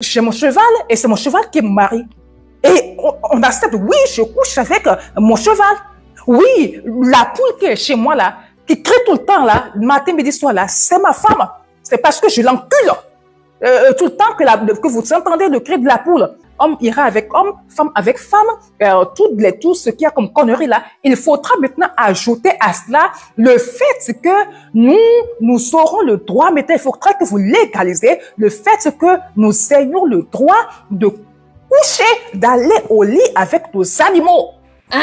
J'ai mon cheval et c'est mon cheval qui est mon mari. Et on accepte, oui, je couche avec mon cheval. Oui, la poule qui est chez moi là, qui crie tout le temps là, matin, midi, soir là, c'est ma femme. C'est parce que je l'encule. Tout le temps que vous entendez le cri de la poule. Homme ira avec homme, femme avec femme, tout ce qu'il y a comme conneries là. Il faudra maintenant ajouter à cela le fait que nous aurons le droit, maintenant il faudra que vous légalisez le fait que nous ayons le droit de coucher, d'aller au lit avec nos animaux. Hein?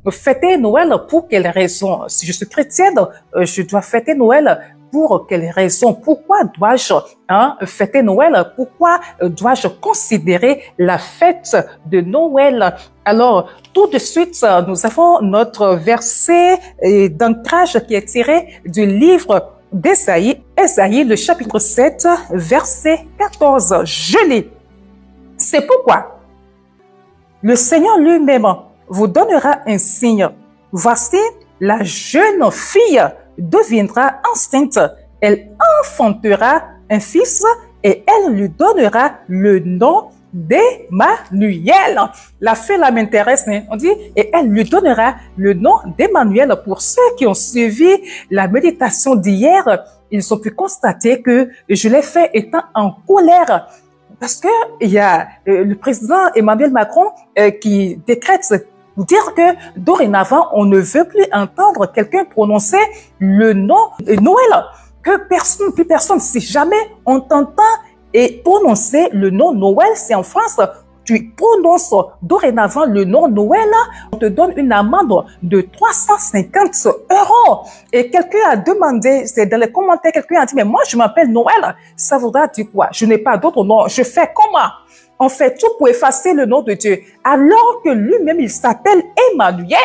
Fêter Noël pour quelle raison? Si je suis chrétienne, je dois fêter Noël pour quelle raison? Pourquoi dois-je fêter Noël? Pourquoi dois-je considérer la fête de Noël? Alors, tout de suite, nous avons notre verset d'ancrage qui est tiré du livre d'Ésaïe, Ésaïe, le chapitre 7, verset 14. Je lis. C'est pourquoi le Seigneur lui-même vous donnera un signe. Voici, la jeune fille deviendra enceinte. Elle enfantera un fils et elle lui donnera le nom d'Emmanuel. La fille là m'intéresse, hein? On dit, et elle lui donnera le nom d'Emmanuel. Pour ceux qui ont suivi la méditation d'hier, ils ont pu constater que je l'ai fait étant en colère. Parce que il y a le président Emmanuel Macron qui décrète dire que dorénavant, on ne veut plus entendre quelqu'un prononcer le nom de Noël. Que personne, plus personne, si jamais on t'entend et prononcer le nom Noël, c'est en France, tu prononces dorénavant le nom Noël, on te donne une amende de 350 €. Et quelqu'un a demandé, c'est dans les commentaires, quelqu'un a dit, mais moi je m'appelle Noël, ça voudra dire quoi? Je n'ai pas d'autre nom, je fais comment? On fait tout pour effacer le nom de Dieu, alors que lui-même, il s'appelle Emmanuel.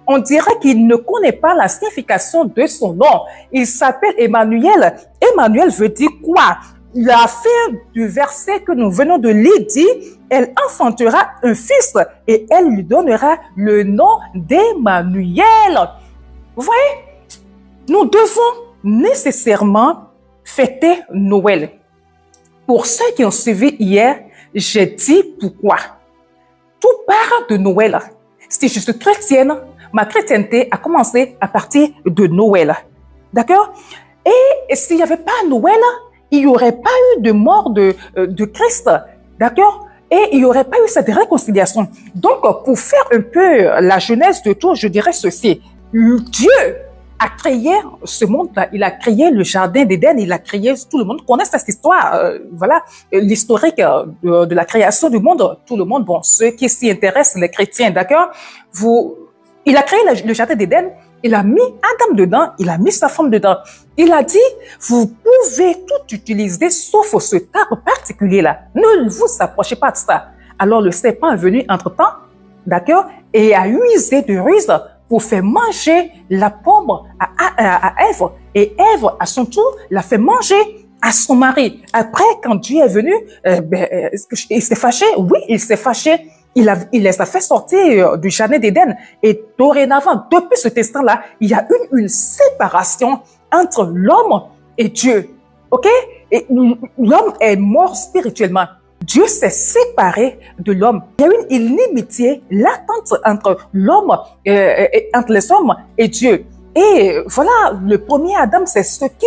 On dirait qu'il ne connaît pas la signification de son nom. Il s'appelle Emmanuel. Emmanuel veut dire quoi? La fin du verset que nous venons de lire dit, elle enfantera un fils et elle lui donnera le nom d'Emmanuel. Vous voyez, nous devons nécessairement fêter Noël. Pour ceux qui ont suivi hier, j'ai dit pourquoi. Tout part de Noël. Si je suis chrétienne, ma chrétienté a commencé à partir de Noël. D'accord? Et s'il n'y avait pas Noël, il n'y aurait pas eu de mort de Christ. D'accord? Et il n'y aurait pas eu cette réconciliation. Donc, pour faire un peu la genèse de tout, je dirais ceci. Dieu a créé ce monde-là, il a créé le jardin d'Éden, il a créé, tout le monde connaît cette histoire, voilà, l'historique de la création du monde, tout le monde, bon, ceux qui s'y intéressent, les chrétiens, d'accord, il a créé le jardin d'Éden, il a mis Adam dedans, il a mis sa femme dedans, il a dit, vous pouvez tout utiliser sauf ce arbre particulier-là, ne vous approchez pas de ça. Alors le serpent est venu entre-temps, d'accord, et a usé de ruse pour faire manger la pomme à Ève. Et Ève, à son tour, l'a fait manger à son mari. Après, quand Dieu est venu, il s'est fâché. Oui, il s'est fâché. Il les a fait sortir du jardin d'Éden. Et dorénavant, depuis ce instant-là, il y a une séparation entre l'homme et Dieu. OK? Et l'homme est mort spirituellement. Dieu s'est séparé de l'homme. Il y a une inimitié latente entre l'homme, entre les hommes et Dieu. Et voilà, le premier Adam, c'est ce qui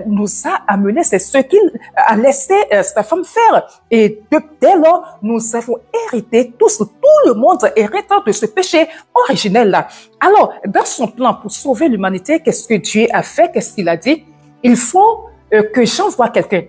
nous a amené, c'est ce qu'il a laissé sa femme faire. Et dès lors, nous avons hérité tous, tout le monde hérite de ce péché originel-là. Alors, dans son plan pour sauver l'humanité, qu'est-ce que Dieu a fait? Qu'est-ce qu'il a dit? Il faut que j'envoie quelqu'un.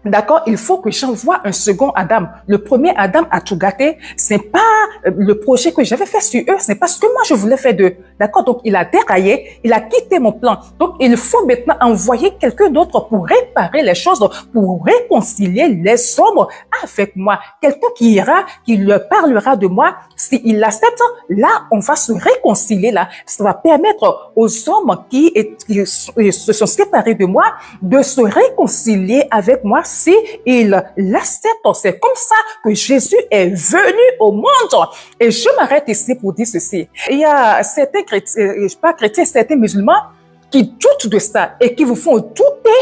D'accord, il faut que j'envoie un second Adam. Le premier Adam a tout gâté. C'est pas le projet que j'avais fait sur eux. C'est pas ce que moi je voulais faire d'eux. D'accord, donc il a déraillé, il a quitté mon plan. Donc il faut maintenant envoyer quelqu'un d'autre pour réparer les choses, pour réconcilier les hommes avec moi. Quelqu'un qui ira, qui leur parlera de moi. S'il l'accepte, là on va se réconcilier là. Ça va permettre aux hommes qui se sont séparés de moi de se réconcilier avec moi. Si il l'accepte, c'est comme ça que Jésus est venu au monde. Et je m'arrête ici pour dire ceci. Il y a certains chrétiens, pas chrétiens, certains musulmans qui doutent de ça et qui vous font douter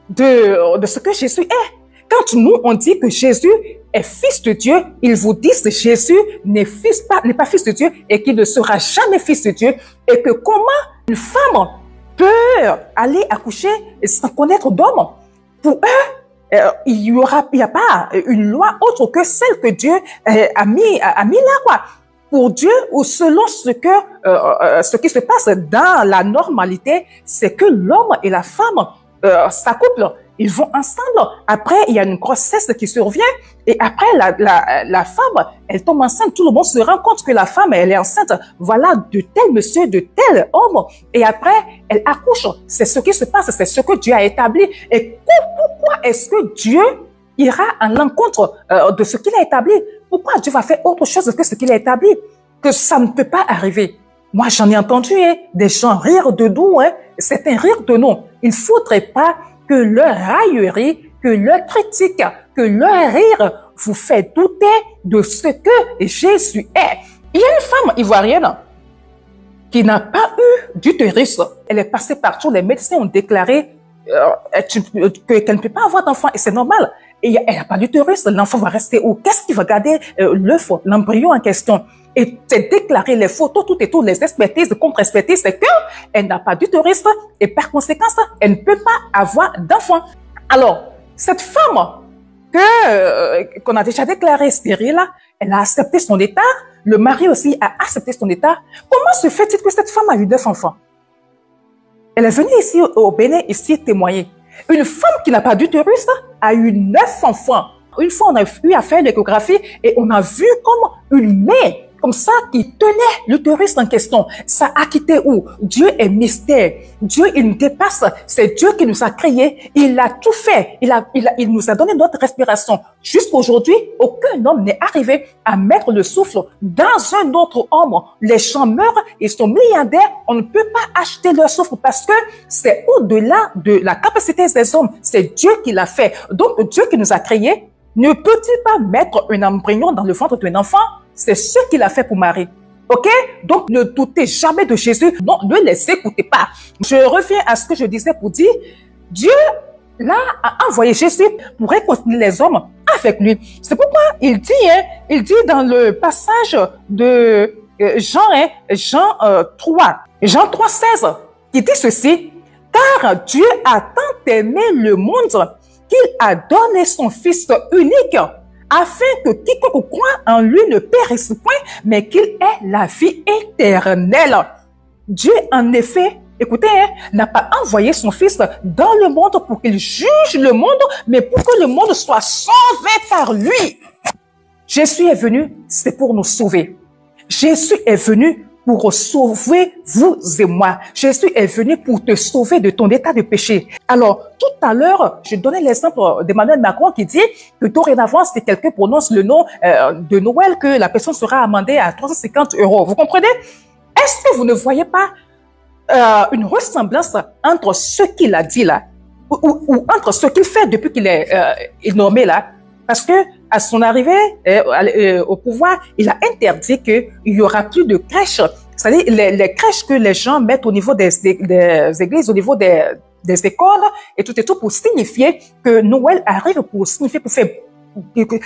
de ce que Jésus est. Quand nous, on dit que Jésus est fils de Dieu, ils vous disent que Jésus n'est pas fils de Dieu et qu'il ne sera jamais fils de Dieu. Et que comment une femme peut aller accoucher sans connaître d'homme? Pour eux, il n'y a pas une loi autre que celle que Dieu a mis là, quoi. Pour Dieu, ou selon ce qui se passe dans la normalité, c'est que l'homme et la femme s'accouplent. Ils vont ensemble. Après, il y a une grossesse qui survient. Et après, la femme, elle tombe enceinte. Tout le monde se rend compte que la femme, elle est enceinte. Voilà, de tel monsieur, de tel homme. Et après, elle accouche. C'est ce qui se passe. C'est ce que Dieu a établi. Et pourquoi est-ce que Dieu ira à l'encontre de ce qu'il a établi? Pourquoi Dieu va faire autre chose que ce qu'il a établi? Que ça ne peut pas arriver. Moi, j'en ai entendu des gens rire de nous. C'est un rire de nous. Il ne faudrait pas que leur raillerie, que leur critique, que leur rire vous fait douter de ce que Jésus est. Il y a une femme ivoirienne qui n'a pas eu d'utérus. Elle est passée partout. Les médecins ont déclaré qu'elle ne peut pas avoir d'enfant et c'est normal. Et elle n'a pas d'utérus. L'enfant va rester où? Qu'est-ce qui va garder l'œuf, l'embryon en question? Et c'est déclaré, les photos, tout et tout, les expertises, contre-expertises, c'est qu'elle n'a pas d'utérus et par conséquent, elle ne peut pas avoir d'enfant. Alors, cette femme qu'on a déjà déclarée stérile, elle a accepté son état, le mari aussi a accepté son état. Comment se fait-il que cette femme a eu 9 enfants? Elle est venue ici au Bénin, ici témoigner. Une femme qui n'a pas d'utérus a eu 9 enfants. Une fois, on a eu à faire l'échographie et on a vu comme une main comme ça qui tenait l'utérus en question. Ça a quitté où? Dieu est mystère. Dieu, il nous dépasse. C'est Dieu qui nous a créés. Il a tout fait. Il nous a donné notre respiration. Jusqu'aujourd'hui, aucun homme n'est arrivé à mettre le souffle dans un autre homme. Les gens meurent, ils sont milliardaires. On ne peut pas acheter leur souffle parce que c'est au-delà de la capacité des hommes. C'est Dieu qui l'a fait. Donc, Dieu qui nous a créés, ne peut-il pas mettre un embryon dans le ventre d'un enfant? C'est ce qu'il a fait pour Marie. OK? Donc, ne doutez jamais de Jésus. Non, ne les écoutez pas. Je reviens à ce que je disais pour dire, Dieu, là, a envoyé Jésus pour réconcilier les hommes avec lui. C'est pourquoi il dit dans le passage de Jean 3, Jean 3, 16, qui dit ceci, « Car Dieu a tant aimé le monde qu'il a donné son Fils unique, afin que quiconque croit en lui ne périsse point, mais qu'il ait la vie éternelle. » Dieu, en effet, écoutez, n'a pas envoyé son Fils dans le monde pour qu'il juge le monde, mais pour que le monde soit sauvé par lui. Jésus est venu, c'est pour nous sauver. Jésus est venu pour sauver vous et moi. Jésus est venu pour te sauver de ton état de péché. Alors, tout à l'heure, je donnais l'exemple d'Emmanuel Macron qui dit que dorénavant, si quelqu'un prononce le nom de Noël, que la personne sera amendée à 350 €. Vous comprenez? Est-ce que vous ne voyez pas une ressemblance entre ce qu'il a dit là ou entre ce qu'il fait depuis qu'il est nommé là? Parce que à son arrivée au pouvoir, il a interdit qu'il y aura plus de crèches. C'est-à-dire les crèches que les gens mettent au niveau des églises, au niveau des écoles et tout pour signifier que Noël arrive, pour signifier, pour faire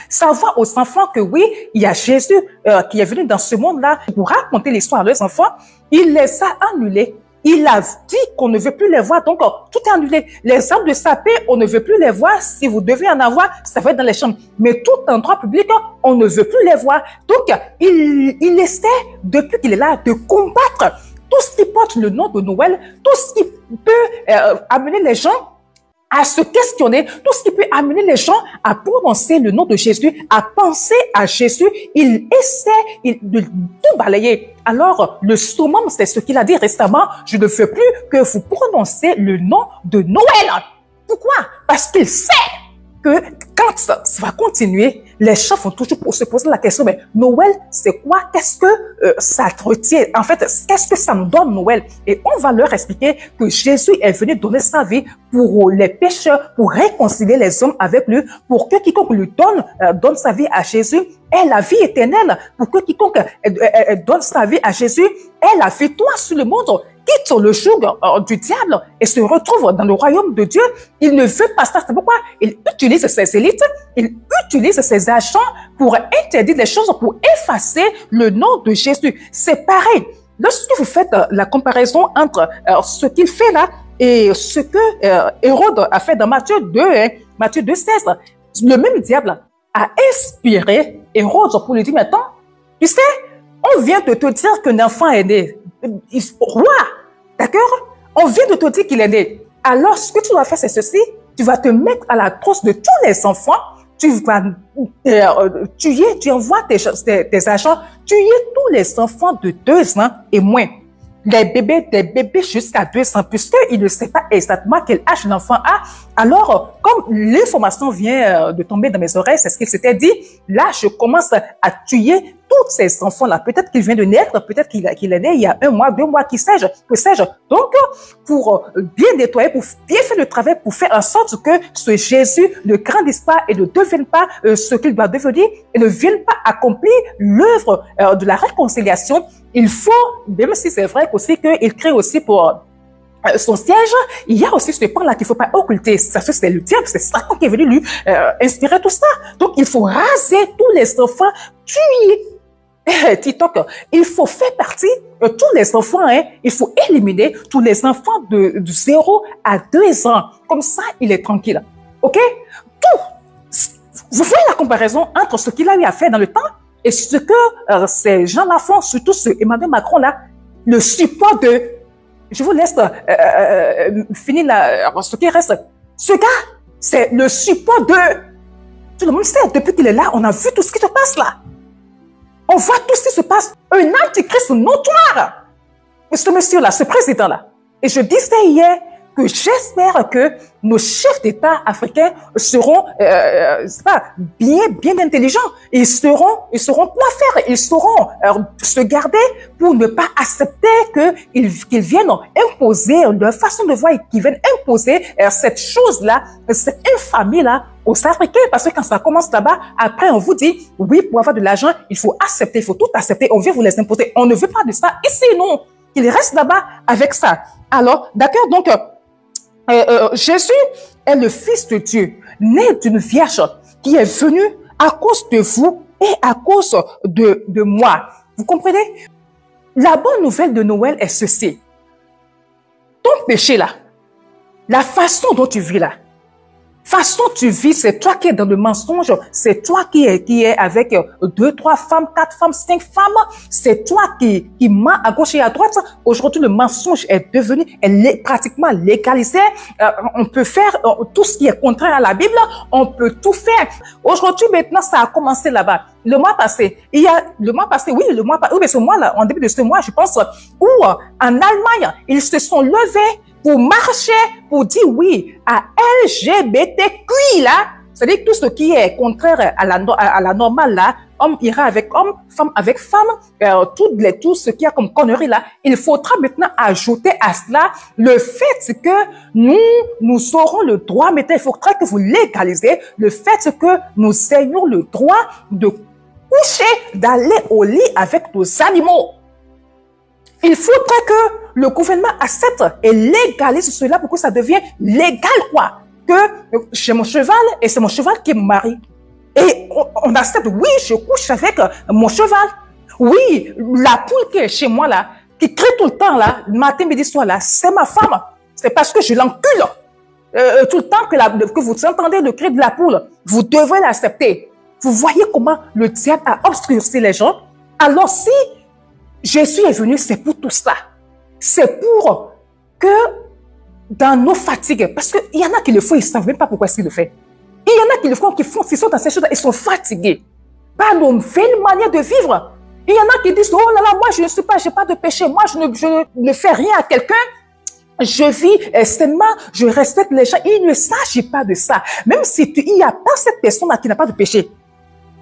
savoir aux enfants que oui, il y a Jésus qui est venu dans ce monde-là pour raconter l'histoire à leurs enfants. Il les a annulés. Il a dit qu'on ne veut plus les voir, donc tout est annulé. Les arbres de sapin, on ne veut plus les voir. Si vous devez en avoir, ça va être dans les chambres. Mais tout endroit public, on ne veut plus les voir. Donc, il essaie, depuis qu'il est là, de combattre tout ce qui porte le nom de Noël, tout ce qui peut amener les gens à se questionner, tout ce qui peut amener les gens à prononcer le nom de Jésus, à penser à Jésus. Il essaie de tout balayer. Alors, le summum, c'est ce qu'il a dit récemment, je ne veux plus que vous prononcez le nom de Noël. Pourquoi? Parce qu'il sait que quand ça va continuer, les gens vont toujours se poser la question, mais Noël, c'est quoi? Qu'est-ce que ça retient? En fait, qu'est-ce que ça nous donne, Noël? Et on va leur expliquer que Jésus est venu donner sa vie pour les pécheurs, pour réconcilier les hommes avec lui, pour que quiconque lui donne sa vie à Jésus ait la vie éternelle, pour que quiconque donne sa vie à Jésus ait la victoire sur le monde. quitte le joug du diable et se retrouve dans le royaume de Dieu. Il ne veut pas ça. C'est pourquoi il utilise ses élites, il utilise ses agents pour interdire les choses, pour effacer le nom de Jésus. C'est pareil. Lorsque vous faites la comparaison entre ce qu'il fait là et ce que Hérode a fait dans Matthieu 2, Matthieu 2,16, le même diable a inspiré Hérode pour lui dire, mais attends, tu sais, on vient de te dire qu'un enfant est né, roi, d'accord? On vient de te dire qu'il est né. Alors, ce que tu dois faire, c'est ceci, tu vas te mettre à la trousse de tous les enfants, tu vas tu envoies tes agents, tuer tous les enfants de 2 ans et moins. Des bébés jusqu'à 2 ans, puisqu'il ne sait pas exactement quel âge l'enfant a. Alors, comme l'information vient de tomber dans mes oreilles, c'est ce qu'il s'était dit, là, je commence à tuer tous ces enfants-là. Peut-être qu'il vient de naître, peut-être qu'il est né il y a 1 mois, 2 mois, que sais-je. Donc, pour bien nettoyer, pour bien faire le travail, pour faire en sorte que ce Jésus ne grandisse pas et ne devienne pas ce qu'il doit devenir et ne vienne pas accomplir l'œuvre de la réconciliation, il faut, même si c'est vrai aussi qu'il crée aussi pour son siège, il y a aussi ce point-là qu'il ne faut pas occulter. C'est le diable, c'est Satan qui est venu lui inspirer tout ça. Donc, il faut raser tous les enfants, tuer TikTok. Il faut faire partie tous les enfants, hein, il faut éliminer tous les enfants de 0 à 2 ans. Comme ça, il est tranquille. OK? Tout. Vous voyez la comparaison entre ce qu'il a eu à faire dans le temps et ce que ces gens-là font, surtout ce Emmanuel Macron-là, le support de... Je vous laisse finir ce qui reste. Ce gars, c'est le support de... Tout le monde sait, depuis qu'il est là, on a vu tout ce qui se passe là. On voit tout ce qui se passe. Un antichrist notoire. Et ce monsieur-là, ce président-là. Et je disais hier que j'espère que nos chefs d'État africains seront bien intelligents. Ils sauront quoi faire. Ils sauront se garder pour ne pas accepter qu'ils viennent imposer leur façon de voir et qu'ils viennent imposer cette chose-là, cette infamie-là aux Africains. Parce que quand ça commence là-bas, après on vous dit, oui, pour avoir de l'argent, il faut accepter, il faut tout accepter. On vient vous les imposer. On ne veut pas de ça. Ici, non. Ils restent là-bas avec ça. Alors, d'accord, donc, Jésus est le Fils de Dieu, né d'une vierge, qui est venu à cause de vous et à cause de moi. Vous comprenez? La bonne nouvelle de Noël est ceci. Ton péché là, la façon dont tu vis là, façon tu vis, c'est toi qui es dans le mensonge, c'est toi qui est avec 2, 3 femmes, 4 femmes, 5 femmes, c'est toi qui ment à gauche et à droite. Aujourd'hui, le mensonge est devenu, elle est pratiquement légalisé. On peut faire tout ce qui est contraire à la Bible, on peut tout faire. Aujourd'hui, maintenant, ça a commencé là-bas. Le mois passé, mais ce mois-là, en début de ce mois, je pense, où en Allemagne, ils se sont levés pour marcher, pour dire oui à LGBTQI là, c'est-à-dire tout ce qui est contraire à la normale là, homme ira avec homme, femme avec femme, tout ce qui a comme connerie là, il faudra maintenant ajouter à cela le fait que nous aurons le droit, maintenant il faudra que vous légalisez le fait que nous ayons le droit de coucher, d'aller au lit avec nos animaux. Il faudrait que le gouvernement accepte et légalise cela pour que ça devienne légal, quoi. Que j'ai mon cheval et c'est mon cheval qui me marie. Et on accepte, oui, je couche avec mon cheval. Oui, la poule qui est chez moi là, qui crie tout le temps là, matin, midi, soir là, c'est ma femme. C'est parce que je l'encule. Tout le temps que vous entendez le cri de la poule, vous devez l'accepter. Vous voyez comment le diable a obscurci les gens? Alors si Jésus est venu, c'est pour tout ça. C'est pour que dans nos fatigues, parce qu'il y en a qui le font, ils ne savent même pas pourquoi ils le font. Il y en a qui le font, qui sont dans ces choses-là, ils sont fatigués par nos nouvelles manières de vivre. Il y en a qui disent, oh là là, moi je ne suis pas, j'ai pas de péché, moi je ne fais rien à quelqu'un. Je vis sainement, je respecte les gens. Il ne s'agit pas de ça. Même si il n'y a pas cette personne-là qui n'a pas de péché.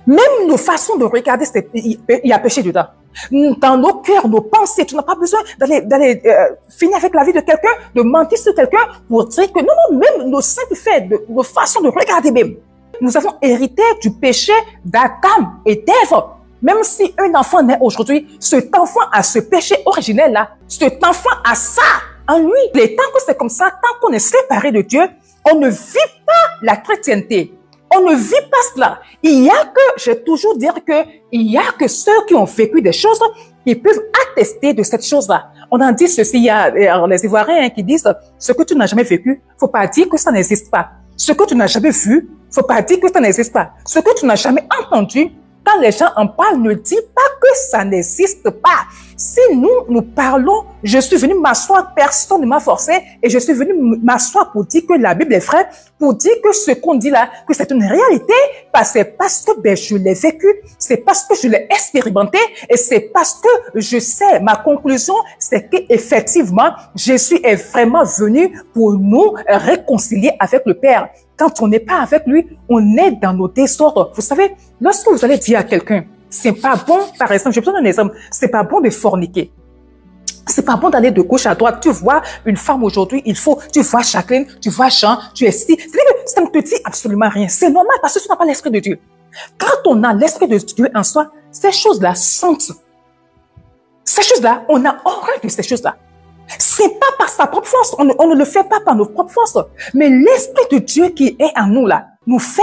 Même nos façons de regarder, il y a péché dedans. Dans nos cœurs, nos pensées, tu n'as pas besoin d'aller finir avec la vie de quelqu'un, de mentir sur quelqu'un pour dire que non, même nos simples faits, nos façons de regarder même. Nous avons hérité du péché d'Adam et d'Ève. Même si un enfant naît aujourd'hui, cet enfant a ce péché originel-là. Cet enfant a ça en lui. Et tant que c'est comme ça, tant qu'on est séparé de Dieu, on ne vit pas la chrétienté. On ne vit pas cela. Il y a que, je vais toujours dire que, il y a que ceux qui ont vécu des choses qui peuvent attester de cette chose-là. On en dit ceci, il y a les Ivoiriens qui disent, ce que tu n'as jamais vécu, faut pas dire que ça n'existe pas. Ce que tu n'as jamais vu, faut pas dire que ça n'existe pas. Ce que tu n'as jamais entendu, quand les gens en parlent, ne dis pas que ça n'existe pas. Si nous parlons, je suis venu m'asseoir, personne ne m'a forcé, et je suis venu m'asseoir pour dire que la Bible est vraie, pour dire que ce qu'on dit là, que c'est une réalité, c'est parce que je l'ai vécu, c'est parce que je l'ai expérimenté, et c'est parce que je sais, ma conclusion, c'est qu'effectivement, Jésus est vraiment venu pour nous réconcilier avec le Père. Quand on n'est pas avec lui, on est dans nos désordres. Vous savez, lorsque vous allez dire à quelqu'un, c'est pas bon, par exemple, je vais vous donner un exemple, c'est pas bon de forniquer. C'est pas bon d'aller de gauche à droite. Tu vois une femme aujourd'hui, tu vois Jacqueline, tu vois Jean, tu es si. Ça ne te dit absolument rien. C'est normal parce que tu n'as pas l'Esprit de Dieu. Quand on a l'Esprit de Dieu en soi, ces choses-là sentent. Ces choses-là, on a horreur de ces choses-là. C'est pas par sa propre force, on ne le fait pas par nos propres forces, mais l'Esprit de Dieu qui est en nous là, nous fait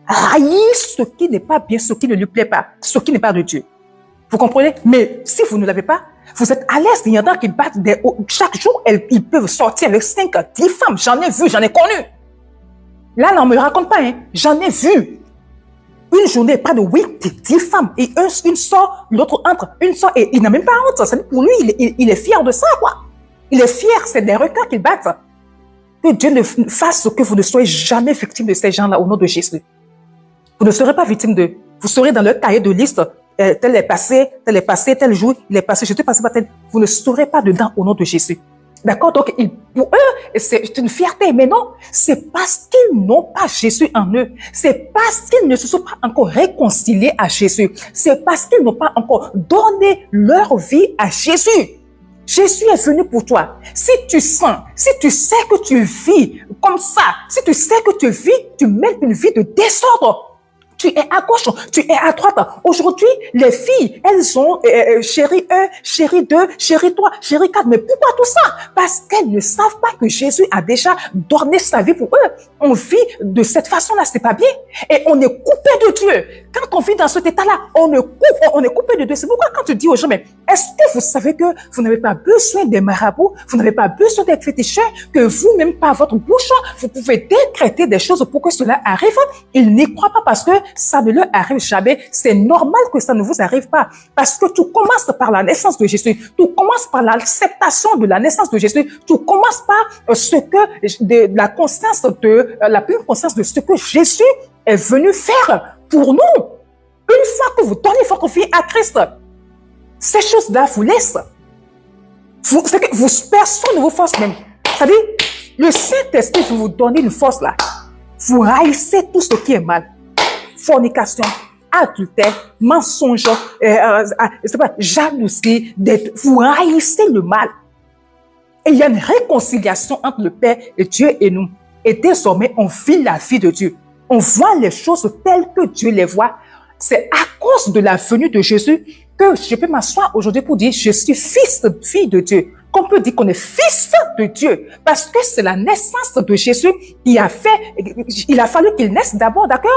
haïr ce qui n'est pas bien, ce qui ne lui plaît pas, ce qui n'est pas de Dieu. Vous comprenez? Mais si vous ne l'avez pas, vous êtes à l'aise. Il y en a qui battent chaque jour, ils peuvent sortir avec 5, 10 femmes. J'en ai vu, j'en ai connu. Là, on ne me raconte pas, hein. J'en ai vu. Une journée, près de 8, 10 femmes. Et une sort, l'autre entre. Une sort, et il n'a même pas honte. C'est pour lui, il est fier de ça, quoi. Il est fier, c'est des requins qu'il battent. Que Dieu ne fasse que vous ne soyez jamais victime de ces gens-là au nom de Jésus. Vous ne serez pas victime d'eux. Vous serez dans leur cahier de liste. Tel est passé, tel jour, il est passé, je suis passé par tel. Vous ne serez pas dedans au nom de Jésus. D'accord? Donc, pour eux, c'est une fierté. Mais non, c'est parce qu'ils n'ont pas Jésus en eux. C'est parce qu'ils ne se sont pas encore réconciliés à Jésus. C'est parce qu'ils n'ont pas encore donné leur vie à Jésus. Jésus est venu pour toi. Si tu sens, si tu sais que tu vis comme ça, si tu sais que tu vis, tu mènes une vie de désordre. Tu es à gauche, tu es à droite. Aujourd'hui, les filles, elles ont chéri 1, chéri 2, chéri 3, chéri 4. Mais pourquoi tout ça? Parce qu'elles ne savent pas que Jésus a déjà donné sa vie pour eux. On vit de cette façon-là, c'est pas bien. Et on est coupé de Dieu. Quand on vit dans cet état-là, on est coupé de Dieu. C'est pourquoi quand tu dis aux gens, mais est-ce que vous savez que vous n'avez pas besoin des marabouts, vous n'avez pas besoin des féticheurs, que vous-même par votre bouche, vous pouvez décréter des choses pour que cela arrive? Ils n'y croient pas parce que ça ne leur arrive jamais. C'est normal que ça ne vous arrive pas. Parce que tout commence par la naissance de Jésus. Tout commence par l'acceptation de la naissance de Jésus. Tout commence par la conscience la pleine conscience de ce que Jésus est venu faire pour nous. Une fois que vous donnez votre vie à Christ, ces choses-là vous laissent. Personne ne vous force même. C'est-à-dire, le Saint-Esprit vous donne une force là. Vous haïssez tout ce qui est mal. Fornication, adultère, mensonge, jalousie, vous haïssez le mal. Et il y a une réconciliation entre le Père et Dieu et nous. Et désormais, on vit la vie de Dieu. On voit les choses telles que Dieu les voit. C'est à cause de la venue de Jésus que je peux m'asseoir aujourd'hui pour dire je suis fille de Dieu. Qu'on peut dire qu'on est fils de Dieu. Parce que c'est la naissance de Jésus qui a fait, il a fallu qu'il naisse d'abord, d'accord?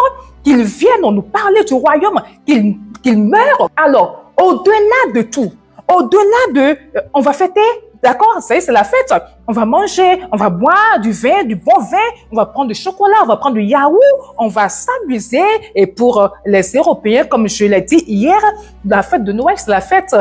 Qu'il vienne nous parler du royaume, qu'il meure. Alors, au-delà de tout, au-delà de, on va fêter, d'accord? Ça y est, c'est la fête. On va manger, on va boire du vin, du bon vin, on va prendre du chocolat, on va prendre du yaourt, on va s'amuser. Et pour les Européens, comme je l'ai dit hier, la fête de Noël, c'est la fête,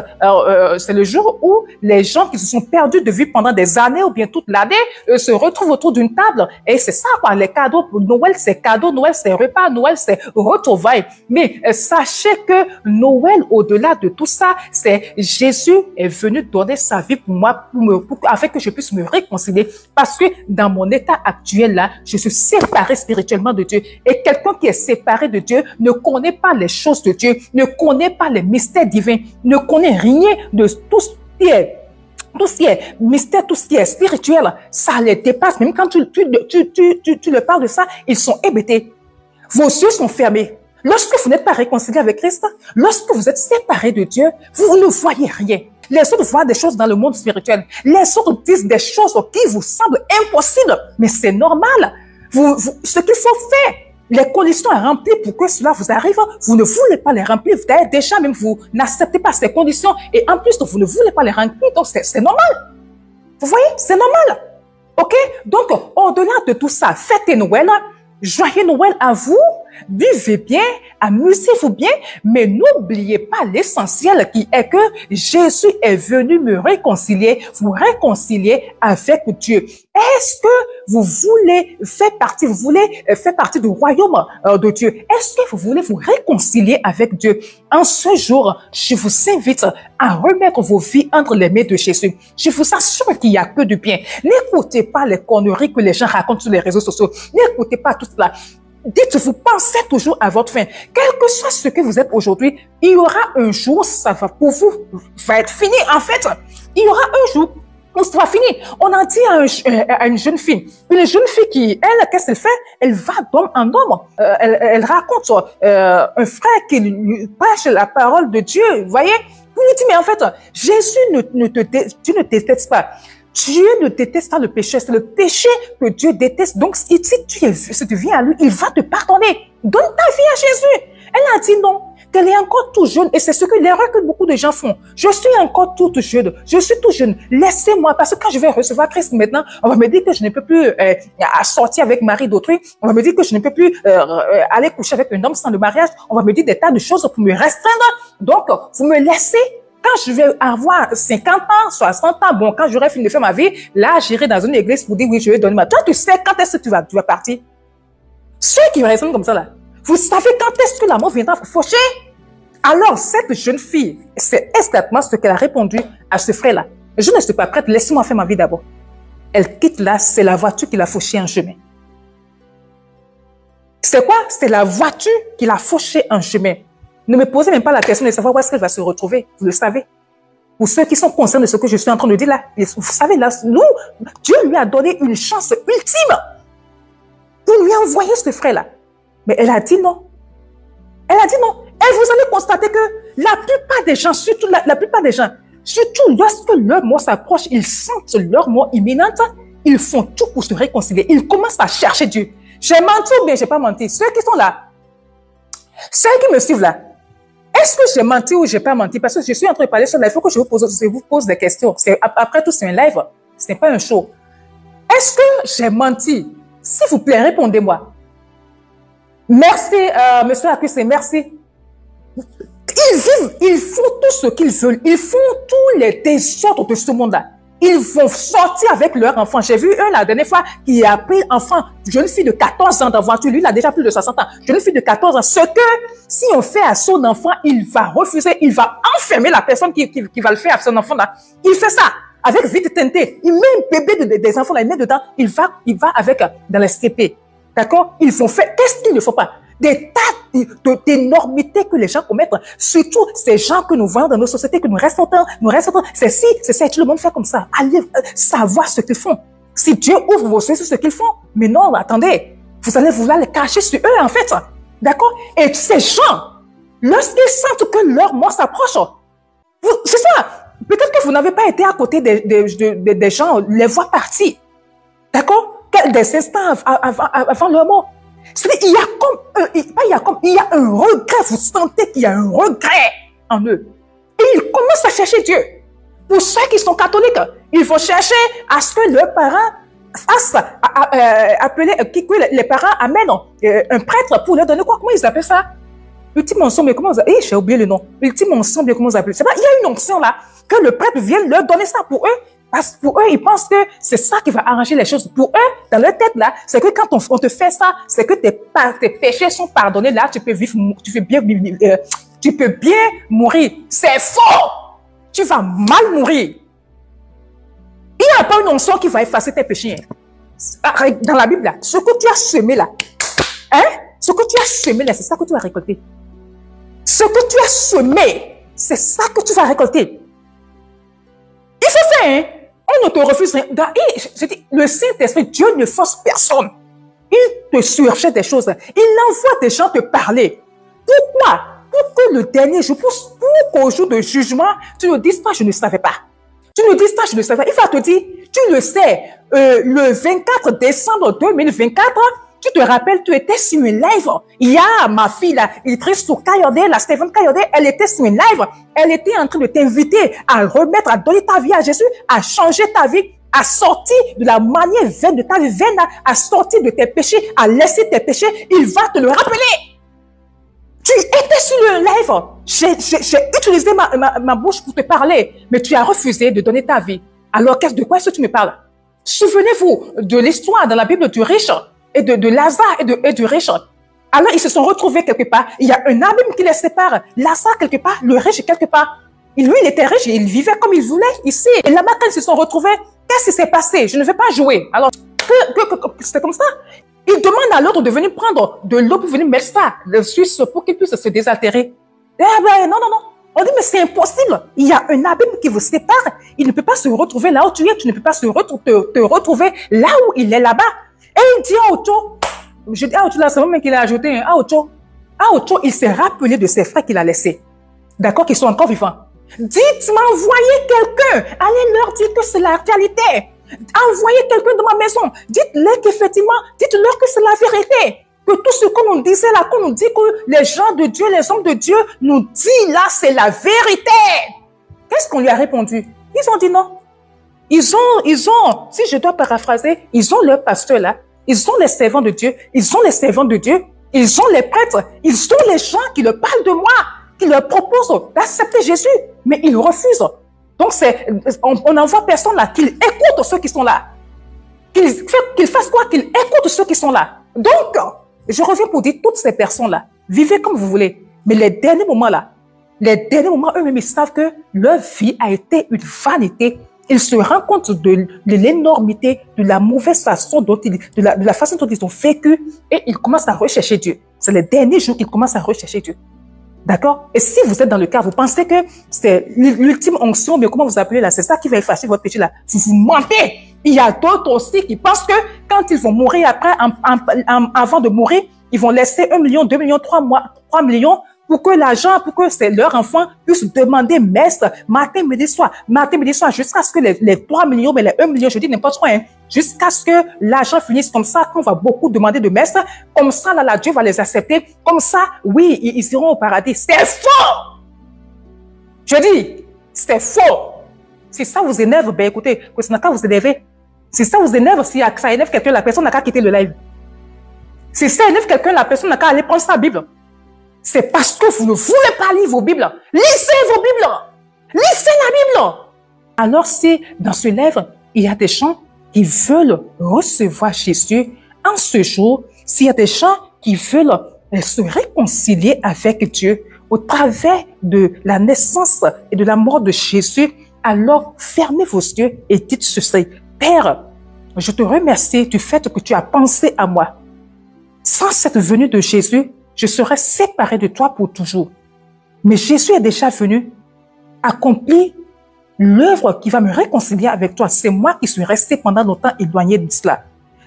c'est le jour où les gens qui se sont perdus de vue pendant des années ou bien toute l'année se retrouvent autour d'une table. Et c'est ça, quoi, les cadeaux. Noël, c'est cadeau, Noël, c'est repas, Noël, c'est retrouvailles. Mais sachez que Noël, au-delà de tout ça, c'est Jésus est venu donner sa vie pour moi, afin que je puisse me réconcilier, parce que dans mon état actuel là, je suis séparé spirituellement de Dieu. Et quelqu'un qui est séparé de Dieu ne connaît pas les choses de Dieu, ne connaît pas les mystères divins, ne connaît rien de tout ce qui est mystère, tout ce qui est spirituel. Ça les dépasse. Même quand tu leur parles de ça, ils sont hébétés. Vos yeux sont fermés. Lorsque vous n'êtes pas réconcilié avec Christ, lorsque vous êtes séparé de Dieu, vous ne voyez rien. Les autres voient des choses dans le monde spirituel. Les autres disent des choses qui vous semblent impossibles. Mais c'est normal. Ce qu'il faut faire, les conditions à remplir pour que cela vous arrive, vous ne voulez pas les remplir. D'ailleurs, déjà, même vous n'acceptez pas ces conditions et en plus, vous ne voulez pas les remplir. Donc, c'est normal. Vous voyez, c'est normal. OK? Donc, au-delà de tout ça, fêtez Noël. Joyeux Noël à vous. Vivez bien, amusez-vous bien, mais n'oubliez pas l'essentiel qui est que Jésus est venu me réconcilier, vous réconcilier avec Dieu. Est-ce que vous voulez faire partie du royaume de Dieu? Est-ce que vous voulez vous réconcilier avec Dieu? En ce jour, je vous invite à remettre vos vies entre les mains de Jésus. Je vous assure qu'il n'y a que du bien. N'écoutez pas les conneries que les gens racontent sur les réseaux sociaux. N'écoutez pas tout cela. Dites-vous, pensez toujours à votre fin. Quel que soit ce que vous êtes aujourd'hui, il y aura un jour, ça va pour vous, va être fini. En fait, il y aura un jour où ça va finir. On a dit à une jeune fille qui, elle, qu'est-ce qu'elle fait? Elle va d'homme en homme. Elle raconte un frère qui lui prêche la parole de Dieu, vous voyez? Vous lui dites, mais en fait, Jésus tu ne détestes pas. Dieu ne déteste pas le péché, c'est le péché que Dieu déteste. Donc, si tu viens à lui, il va te pardonner. Donne ta vie à Jésus. Elle a dit non, qu'elle est encore tout jeune et c'est l'erreur que beaucoup de gens font. Je suis encore toute jeune, je suis tout jeune. Laissez-moi, parce que quand je vais recevoir Christ maintenant, on va me dire que je ne peux plus sortir avec mari d'autrui. On va me dire que je ne peux plus aller coucher avec un homme sans le mariage. On va me dire des tas de choses pour me restreindre. Donc, vous me laissez. Quand je vais avoir 50 ans, 60 ans, bon, quand j'aurai fini de faire ma vie, là, j'irai dans une église pour dire oui, je vais donner ma... Toi, tu sais quand est-ce que tu vas partir? Ceux qui raisonnent comme ça, là, vous savez quand est-ce que la mort viendra vous faucher? Alors, cette jeune fille, c'est exactement ce qu'elle a répondu à ce frère-là. Je ne suis pas prête, laissez-moi faire ma vie d'abord. Elle quitte là, c'est la voiture qui l'a fauchée en chemin. C'est quoi? C'est la voiture qui l'a fauchée en chemin. Ne me posez même pas la question de savoir où est-ce qu'elle va se retrouver. Vous le savez. Pour ceux qui sont conscients de ce que je suis en train de dire là, vous savez, là, Dieu lui a donné une chance ultime pour lui envoyer ce frère-là. Mais elle a dit non. Elle a dit non. Et vous allez constater que la plupart des gens, surtout la plupart des gens, surtout lorsque leur mort s'approche, ils sentent leur mort imminente, ils font tout pour se réconcilier. Ils commencent à chercher Dieu. J'ai menti ou bien j'ai pas menti? Ceux qui sont là, ceux qui me suivent là, est-ce que j'ai menti ou j'ai pas menti? Parce que je suis en train de parler sur live. Il faut que je vous pose des questions. Après tout, c'est un live. Ce n'est pas un show. Est-ce que j'ai menti? S'il vous plaît, répondez-moi. Merci, monsieur Accusé, merci. Ils vivent, ils font tout ce qu'ils veulent. Ils font tous les désordres de ce monde-là. Ils vont sortir avec leur enfant. J'ai vu un la dernière fois qui a pris enfant, jeune fille de 14 ans dans voiture. Lui, il a déjà plus de 60 ans. Jeune fille de 14 ans. Ce que, si on fait à son enfant, il va refuser, il va enfermer la personne qui va le faire à son enfant là. Il fait ça avec vite teinté. Il met un bébé des enfants là, il met dedans. Il va avec dans les CP. D'accord? Ils vont faire, qu'est-ce qu'il ne faut pas? Des tas d'énormités que les gens commettent, surtout ces gens que nous voyons dans nos sociétés, que nous restons, c'est ça, tout le monde fait comme ça. Allez savoir ce qu'ils font. Si Dieu ouvre vos yeux sur ce qu'ils font, mais non, attendez, vous allez vouloir les cacher sur eux en fait, d'accord? Et ces gens, lorsqu'ils sentent que leur mort s'approche, c'est ça, peut-être que vous n'avez pas été à côté des gens, les voir partir, d'accord? Des instants avant leur mort. Il y a un regret, vous sentez qu'il y a un regret en eux. Et ils commencent à chercher Dieu. Pour ceux qui sont catholiques, il faut chercher à ce que leurs parents fassent que les parents amènent un prêtre pour leur donner quoi? Comment ils appellent ça? Ultime ensemble, comment vous appellent? J'ai oublié le nom. Ultime ensemble, comment vous appellent ça? Il y a une onction là, que le prêtre vienne leur donner ça pour eux. Parce que pour eux, ils pensent que c'est ça qui va arranger les choses. Pour eux, dans leur tête, là, c'est que quand on te fait ça, c'est que tes péchés sont pardonnés. Là, tu peux vivre, tu peux bien mourir. C'est faux! Tu vas mal mourir. Il n'y a pas une onction qui va effacer tes péchés. Dans la Bible, là, ce que tu as semé là, ce que tu as semé là, c'est ça que tu vas récolter. Ce que tu as semé, c'est ça que tu vas récolter. Il faut faire, on ne te refuse rien. Je dis, le Saint-Esprit, Dieu ne force personne. Il te surgit des choses. Il envoie des gens te parler. Pourquoi? Pour que le dernier jour, pour qu'au jour de jugement, tu ne dises pas, je ne savais pas. Tu ne dises pas, je ne savais pas. Il va te dire, tu le sais, le 24 décembre 2024, tu te rappelles, tu étais sur une live. Il y a ma fille là, Idriss Kayode, la Stéphane Kayode, elle était sur une live. Elle était en train de t'inviter à remettre, à donner ta vie à Jésus, à changer ta vie, à sortir de la manière vaine de ta vie vaine, à sortir de tes péchés, à laisser tes péchés. Il va te le rappeler. Tu étais sur le live. J'ai utilisé ma bouche pour te parler, mais tu as refusé de donner ta vie. Alors, de quoi est-ce que tu me parles? Souvenez-vous de l'histoire dans la Bible du riche et de Lazare et du riche. Alors, ils se sont retrouvés quelque part. Il y a un abîme qui les sépare. Lazare quelque part, le riche quelque part. Et lui, il était riche, il vivait comme il voulait ici. Et là-bas, quand ils se sont retrouvés, qu'est-ce qui s'est passé? Je ne vais pas jouer. Alors, c'était comme ça. Il demande à l'autre de venir prendre de l'eau pour venir mettre ça, le Suisse, pour qu'il puisse se désaltérer. Eh ben, non, non, non. On dit, mais c'est impossible. Il y a un abîme qui vous sépare. Il ne peut pas se retrouver là où tu es. Tu ne peux pas te retrouver là où il est là-bas. Et il dit à Ocho, je dis à Ocho, là, c'est moi qui l'a ajouté, à Ocho, il s'est rappelé de ses frères qu'il a laissés. D'accord, qui sont encore vivants. Dites-moi, envoyez quelqu'un. Allez leur dire que c'est la réalité. Envoyez quelqu'un dans ma maison. Dites-leur qu'effectivement, dites-leur que c'est la vérité. Que tout ce qu'on nous disait là, qu'on nous dit que les gens de Dieu, les hommes de Dieu nous disent là, c'est la vérité. Qu'est-ce qu'on lui a répondu? Ils ont dit non. Ils ont, si je dois paraphraser, ils ont leur pasteur là, ils ont les servants de Dieu, ils ont les servants de Dieu, ils ont les prêtres, ils ont les gens qui leur parlent de moi, qui leur proposent d'accepter Jésus, mais ils refusent. Donc, on envoie personne là, qu'ils écoutent ceux qui sont là. Qu'ils fassent quoi? Qu'ils écoutent ceux qui sont là. Donc, je reviens pour dire, toutes ces personnes-là, vivez comme vous voulez. Mais les derniers moments là, eux-mêmes, ils savent que leur vie a été une vanité. Ils se rendent compte de l'énormité, de la mauvaise façon de la façon dont ils ont vécu et ils commencent à rechercher Dieu. C'est les derniers jours qu'ils commencent à rechercher Dieu. D'accord? Et si vous êtes dans le cas, vous pensez que c'est l'ultime onction, mais comment vous appelez là? C'est ça qui va effacer votre péché là. Vous mentez! Il y a d'autres aussi qui pensent que quand ils vont mourir après, avant de mourir, ils vont laisser 1 million, 2 millions, 3 millions pour que l'argent, pour que leur enfant puisse demander messe matin, midi, soir, jusqu'à ce que les 3 millions, mais les 1 million, je dis n'importe quoi, hein, jusqu'à ce que l'argent finisse comme ça, qu'on va beaucoup demander de messe, comme ça, là, Dieu va les accepter, comme ça, oui, ils iront au paradis. C'est faux! Je dis, c'est faux! Si ça vous énerve, ben écoutez, que ça n'a qu'à vous énerver. Si ça vous énerve, si ça énerve quelqu'un, la personne n'a qu'à quitter le live. Si ça énerve quelqu'un, la personne n'a qu'à aller prendre sa Bible. C'est parce que vous ne voulez pas lire vos Bibles. Lisez vos Bibles. Lisez la Bible. Alors si dans ce livre, il y a des gens qui veulent recevoir Jésus en ce jour, s'il y a des gens qui veulent se réconcilier avec Dieu au travers de la naissance et de la mort de Jésus, alors fermez vos yeux et dites ceci. Père, je te remercie du fait que tu as pensé à moi. Sans cette venue de Jésus, je serais séparé de toi pour toujours. Mais Jésus est déjà venu accomplir l'œuvre qui va me réconcilier avec toi. C'est moi qui suis resté pendant longtemps éloigné de cela.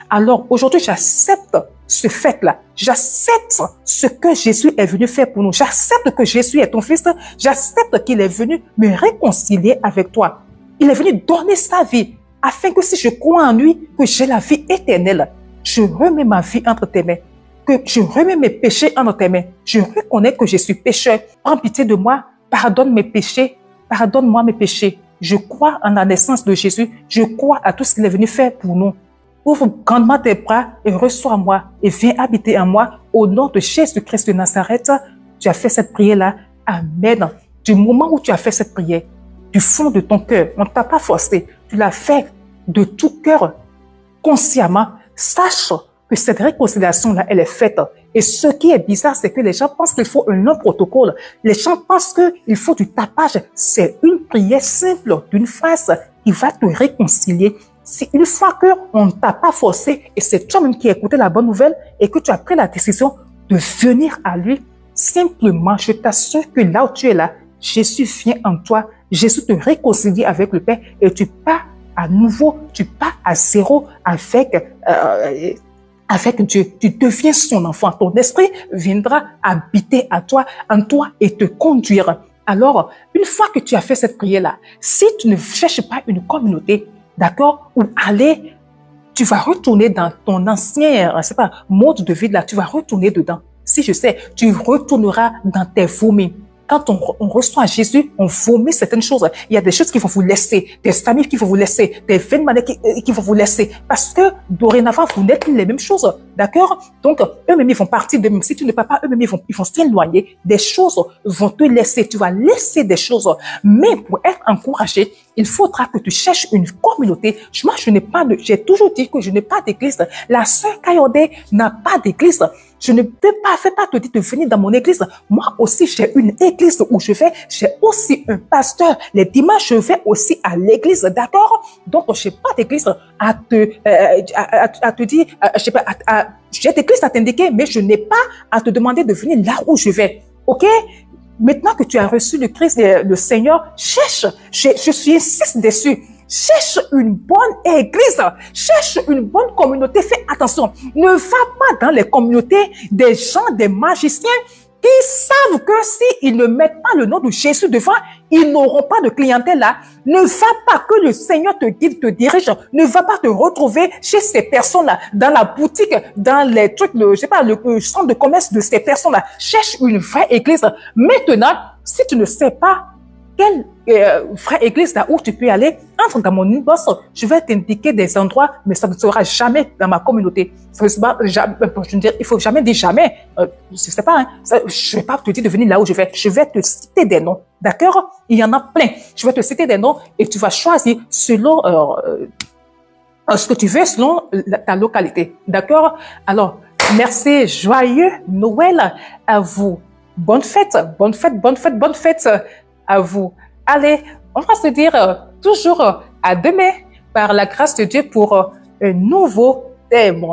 Alors aujourd'hui, j'accepte ce fait-là. J'accepte ce que Jésus est venu faire pour nous. J'accepte que Jésus est ton fils. J'accepte qu'il est venu me réconcilier avec toi. Il est venu donner sa vie afin que si je crois en lui, que j'ai la vie éternelle. Je remets ma vie entre tes mains. Que je remets mes péchés entre tes mains. Je reconnais que je suis pécheur. Prends pitié de moi. Pardonne mes péchés. Pardonne-moi mes péchés. Je crois en la naissance de Jésus. Je crois à tout ce qu'il est venu faire pour nous. Ouvre grandement tes bras et reçois-moi et viens habiter en moi. Au nom de Jésus-Christ de Nazareth, tu as fait cette prière-là. Amen. Du moment où tu as fait cette prière, du fond de ton cœur, on ne t'a pas forcé. Tu l'as fait de tout cœur, consciemment. Sache que cette réconciliation-là, elle est faite. Et ce qui est bizarre, c'est que les gens pensent qu'il faut un long protocole. Les gens pensent qu'il faut du tapage. C'est une prière simple d'une phrase qui va te réconcilier. C'est une fois qu'on ne t'a pas forcé et c'est toi-même qui as écouté la bonne nouvelle et que tu as pris la décision de venir à lui, simplement, je t'assure que là où tu es là, Jésus vient en toi. Jésus te réconcilie avec le Père et tu pars à nouveau, tu pars à zéro avec avec Dieu. Tu deviens son enfant. Ton esprit viendra habiter en toi et te conduire. Alors, une fois que tu as fait cette prière-là, si tu ne cherches pas une communauté, d'accord, où aller, tu vas retourner dans ton ancien, c'est pas, mode de vie là, tu vas retourner dedans. Si je sais, tu retourneras dans tes vomis. Quand on reçoit Jésus, on vomit certaines choses. Il y a des choses qui vont vous laisser, des familles qui vont vous laisser, des événements qui vont vous laisser. Parce que dorénavant, vous n'êtes plus les mêmes choses. D'accord? Donc, eux-mêmes, ils vont partir de même. Si tu ne parles pas, eux-mêmes, ils vont s'éloigner. Des choses vont te laisser. Tu vas laisser des choses. Mais pour être encouragé, il faudra que tu cherches une communauté. Moi, j'ai toujours dit que je n'ai pas d'église. La sœur Kayode n'a pas d'église. Je ne fais pas te dire de venir dans mon église. Moi aussi, j'ai une église où je vais. J'ai aussi un pasteur. Les dimanches, je vais aussi à l'église. D'accord? Donc, je n'ai pas d'église à te dire, je sais pas, j'ai d'église à t'indiquer, mais je n'ai pas à te demander de venir là où je vais. OK? Maintenant que tu as reçu le Christ, le Seigneur, cherche. Je suis insiste dessus. Cherche une bonne église, cherche une bonne communauté. Fais attention, ne va pas dans les communautés des gens, des magiciens qui savent que s'ils ne mettent pas le nom de Jésus devant, ils n'auront pas de clientèle là. Ne va pas, que le Seigneur te guide, te dirige. Ne va pas te retrouver chez ces personnes-là, dans la boutique, dans les trucs, je sais pas, le centre de commerce de ces personnes-là. Cherche une vraie église. Maintenant, si tu ne sais pas quelle vraie église là où tu peux aller, entre dans mon inbox, je vais t'indiquer des endroits, mais ça ne sera jamais dans ma communauté. Ça ne sera jamais, je veux dire, il faut jamais dire jamais. Je sais pas, hein, je vais pas te dire de venir là où je vais. Je vais te citer des noms, d'accord? Il y en a plein. Je vais te citer des noms et tu vas choisir selon ce que tu veux, selon ta localité, d'accord? Alors, merci, joyeux Noël à vous. Bonne fête, bonne fête, bonne fête, bonne fête à vous. Allez, on va se dire toujours à demain par la grâce de Dieu pour un nouveau thème.